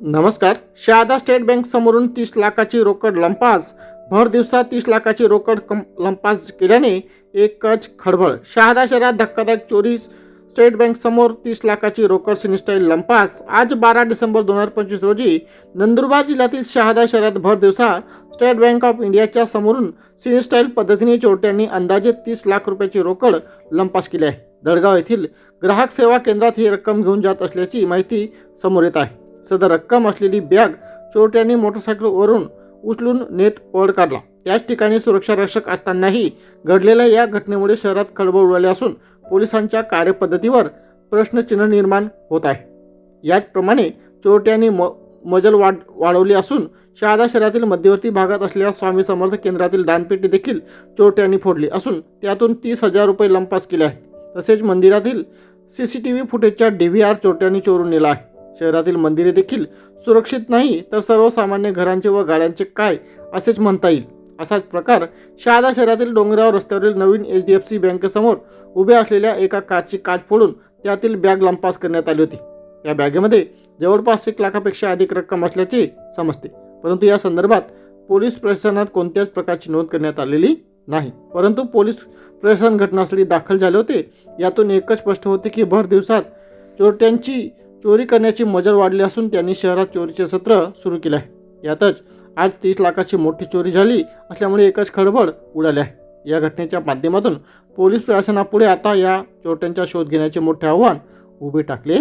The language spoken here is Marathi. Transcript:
नमस्कार. शहादा स्टेट बँक समोरून 30 लाखाची रोकड लंपास. भर दिवसात 30 लाखाची रोकड लंपास केल्याने एकच खळबळ. शहादा शहरात धक्कादायक चोरी. स्टेट बँक समोर 30 लाखाची रोकड सिनेस्टाईल लंपास. आज 12 डिसेंबर 2025 रोजी नंदुरबार जिल्ह्यातील शहादा शहरात भर दिवसा स्टेट बँक ऑफ इंडियाच्या समोरून सिनेस्टाईल पद्धतीने चोरट्यांनी अंदाजे 30 लाख रुपयाची रोकड लंपास केली आहे. दडगाव येथील ग्राहक सेवा केंद्रात ही रक्कम घेऊन जात असल्याची माहिती समोर येत आहे. सदर रक्कम असलेली बॅग चोरट्यांनी मोटरसायकलवरून उचलून नेत पळ काढला. त्याच ठिकाणी सुरक्षा रक्षक असतानाही घडलेल्या या घटनेमुळे शहरात खळबळ उडाली असून पोलिसांच्या कार्यपद्धतीवर प्रश्नचिन्ह निर्माण होत आहे. याचप्रमाणे चोरट्यांनी मजल वाढवली असून शहादा शहरातील मध्यवर्ती भागात असलेल्या स्वामी समर्थ केंद्रातील दानपेटी देखील चोरट्यांनी फोडली असून त्यातून 30,000 रुपये लंपास केले आहेत. तसेच मंदिरातील CCTV फुटेजच्या DVR चोरट्यांनी चोरून नेला आहे. शहरातील मंदिरे देखील सुरक्षित नाही तर सर्वसामान्य घरांचे व गाड्यांचे काय असेच म्हणता येईल. असाच प्रकार शहादा शहरातील डोंगराव रस्त्यावरील नवीन HDFC बँकेसमोर उभ्या असलेल्या एका कारची काच फोडून त्यातील बॅग लंपास करण्यात आली होती. या बॅगेमध्ये जवळपास 1 लाखापेक्षा अधिक रक्कम असल्याचे समजते, परंतु या संदर्भात पोलीस प्रशासनात कोणत्याच प्रकारची नोंद करण्यात आलेली नाही. परंतु पोलीस प्रशासन घटनास्थळी दाखल झाले होते. यातून एकच स्पष्ट होते की भर दिवसात चोरट्यांची चोरी करण्याची मजल वाढली असून त्यांनी शहरात चोरीचे सत्र सुरू केले आहे. यातच आज 30 लाखाची मोठी चोरी झाली असल्यामुळे एकच खळबळ उडाली आहे. या घटनेच्या माध्यमातून पोलीस प्रशासनापुढे आता या चोरट्यांचा शोध घेण्याचे मोठे आव्हान उभे टाकले